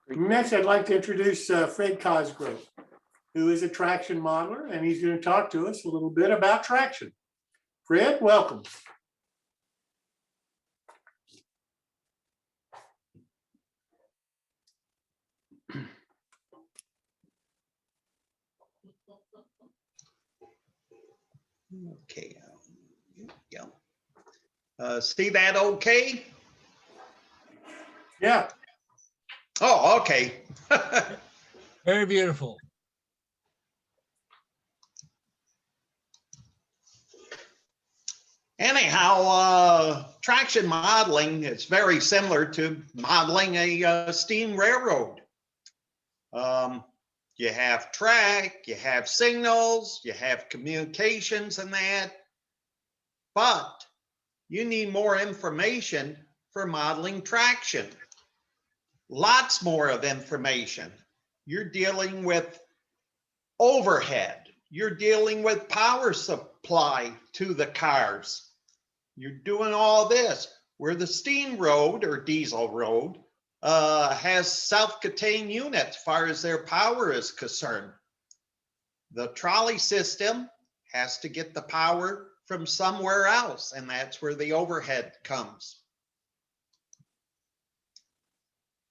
Next, I'd like to introduce Fred Cosgrove, who is a traction modeler, and he's going to talk to us a little bit about traction. Fred, welcome. Okay. See that okay? Yeah. Oh, okay. Very beautiful. Anyhow, traction modeling is very similar to modeling a steam railroad. You have track, you have signals, you have communications and that, but you need more information for modeling traction. Lots more of information. You're dealing with overhead. You're dealing with power supply to the cars. You're doing all this where the steam road or diesel road has self-contained units as far as their power is concerned. The trolley system has to get the power from somewhere else, and that's where the overhead comes.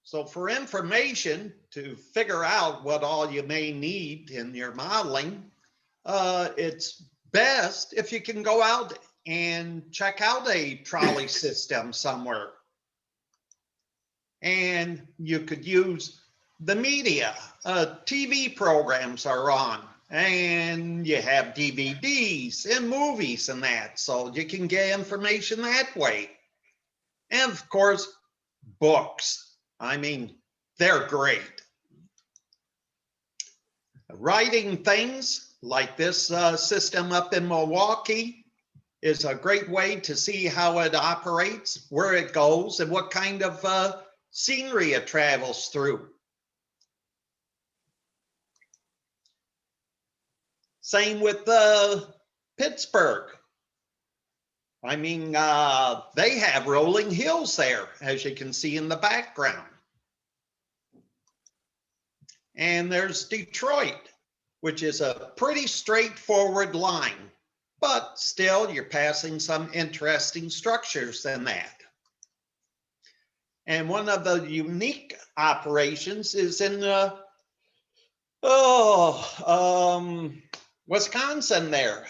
So for information to figure out what all you may need in your modeling, it's best if you can go out and check out a trolley system somewhere. And you could use the media. TV programs are on, and you have DVDs and movies and that, so you can get information that way. And of course, books. I mean, they're great. Writing things like this system up in Milwaukee is a great way to see how it operates, where it goes, and what kind of scenery it travels through. Same with Pittsburgh. I mean, they have rolling hills there, as you can see in the background. And there's Detroit, which is a pretty straightforward line, but still you're passing some interesting structures in that. And one of the unique operations is in Wisconsin there.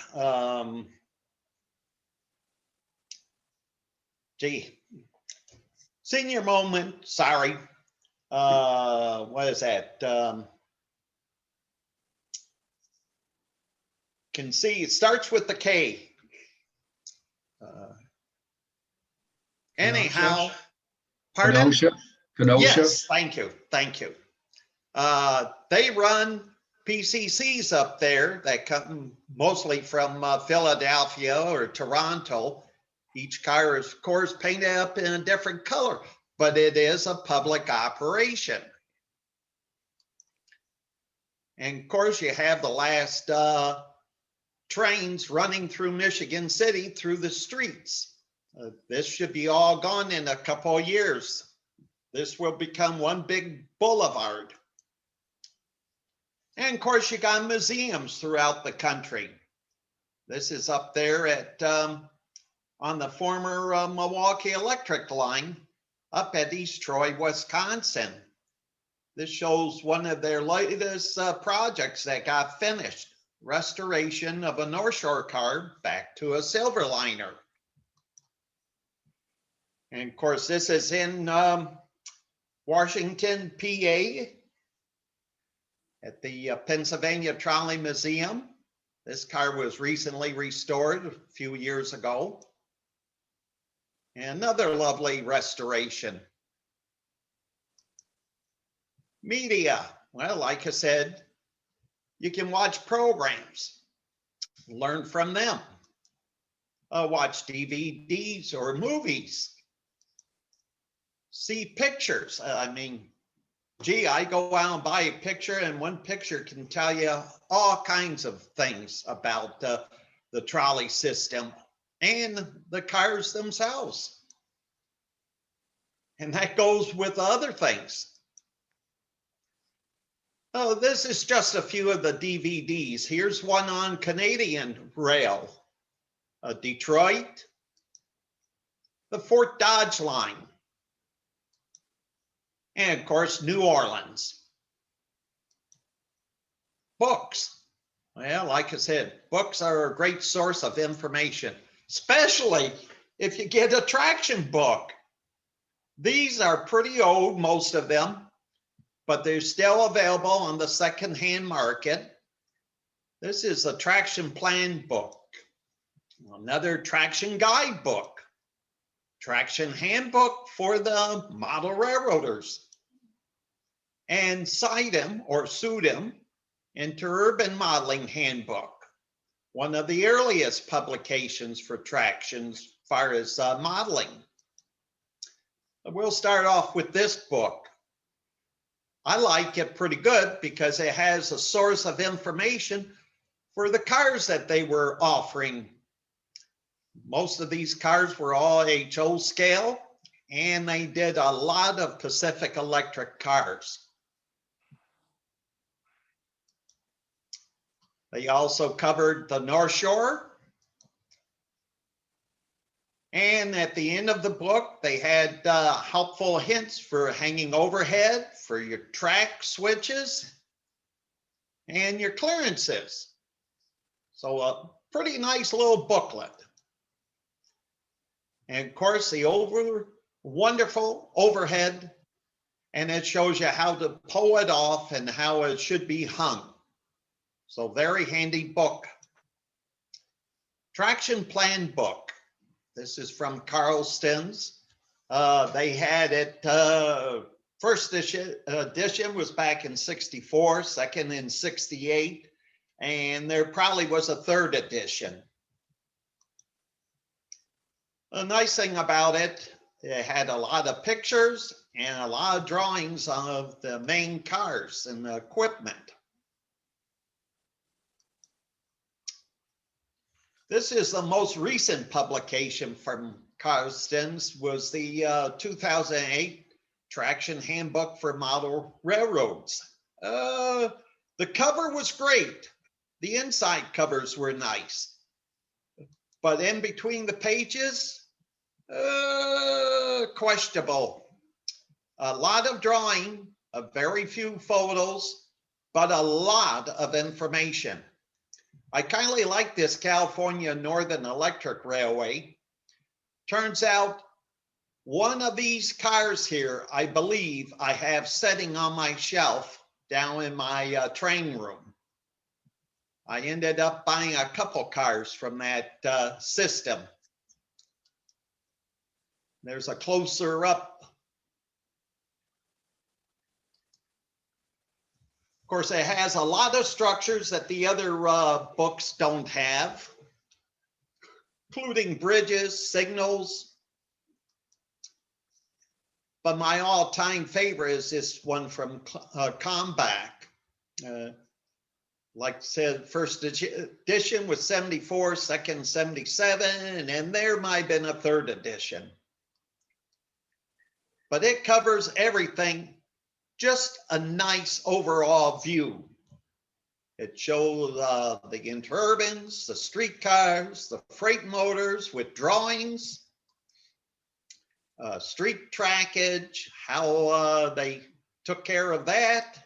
Senior moment, sorry. What is that? Can see it starts with the K. Anyhow, pardon? Kenosha. Yes, thank you. They run PCCs up there that come mostly from Philadelphia or Toronto. Each car is, of course, painted up in a different color, but it is a public operation. And of course, you have the last trains running through Michigan City through the streets. This should be all gone in a couple of years. This will become one big boulevard. And of course, you got museums throughout the country. This is up there at on the former Milwaukee Electric line up at East Troy, Wisconsin. This shows one of their latest projects that got finished. Restoration of a North Shore car back to a Silverliner. And of course, this is in Washington, PA, at the Pennsylvania Trolley Museum. This car was recently restored a few years ago. Another lovely restoration. Media, well, like I said, you can watch programs, learn from them, watch DVDs or movies, see pictures. I mean, gee, I go out and buy a picture, and one picture can tell you all kinds of things about the trolley system and the cars themselves. And that goes with other things. Oh, this is just a few of the DVDs. Here's one on Canadian rail, Detroit, the Fort Dodge line, and of course, New Orleans. Books. Well, like I said, books are a great source of information, especially if you get a traction book. These are pretty old, most of them, but they're still available on the secondhand market. This is a traction plan book, another traction guide book, traction handbook for the model railroaders, and CITEM or SUDEM, Interurban Modeling Handbook, one of the earliest publications for tractions as far as modeling. We'll start off with this book. I like it pretty good because it has a source of information for the cars that they were offering. Most of these cars were all HO scale, and they did a lot of Pacific Electric cars. They also covered the North Shore. And at the end of the book, they had helpful hints for hanging overhead, for your track switches, and your clearances. So a pretty nice little booklet. And of course, the wonderful overhead, and it shows you how to pull it off and how it should be hung. So very handy book. Traction plan book. This is from Carlston's. They had it, first edition was back in '64, second in '68, and there probably was a third edition. The nice thing about it, it had a lot of pictures and a lot of drawings of the main cars and the equipment. This is the most recent publication from Carlston's, was the 2008 Traction Handbook for Model Railroads. The cover was great. The inside covers were nice. But in between the pages, questionable. A lot of drawing, a very few photos, but a lot of information. I kindly like this California Northern Electric Railway. Turns out one of these cars here, I believe I have sitting on my shelf down in my train room. I ended up buying a couple cars from that system. There's a closer up. Of course, it has a lot of structures that the other books don't have, including bridges, signals. But my all-time favorite is this one from Comback. Like I said, first edition was '74, second '77, and there might have been a third edition. But it covers everything. Just a nice overall view. It shows the interurbans, the streetcars, the freight motors with drawings, street trackage, how they took care of that,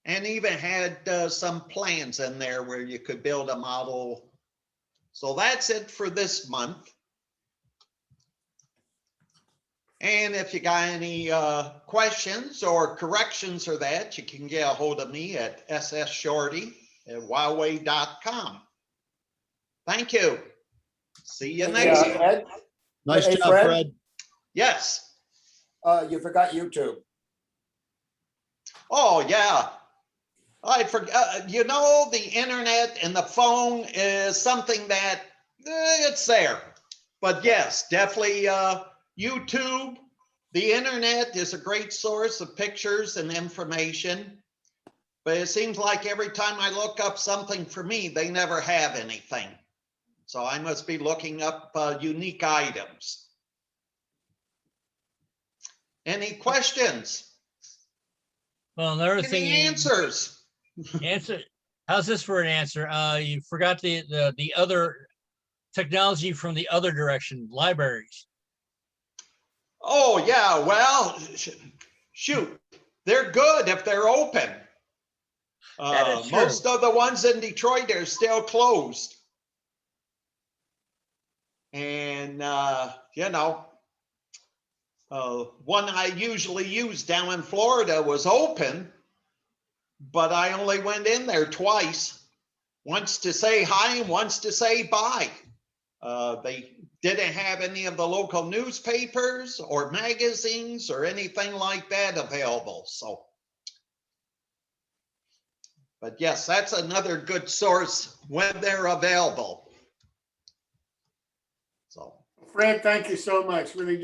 and even had some plans in there where you could build a model. So that's it for this month. And if you got any questions or corrections or that, you can get a hold of me at ssshorty@huawei.com. Thank you. See you next time. Ed, Nice Hey, job, Fred. Fred. Yes. you forgot YouTube. Oh, yeah. I forgot. You know, the internet and the phone is something that it's there. But yes, definitely YouTube. The internet is a great source of pictures and information. But it seems like every time I look up something for me, they never have anything. So I must be looking up unique items. Any questions? Well, another Any thing. answers? Answer. How's this for an answer? You forgot the other technology from the other direction, libraries. Oh, yeah, well, shoot, they're good if they're open. That is true. Most of the ones in Detroit are still closed. And, one I usually use down in Florida was open, but I only went in there twice, once to say hi and once to say bye. They didn't have any of the local newspapers or magazines or anything like that available. So, but yes, that's another good source when they're available. So. Fred, thank you so much. Really do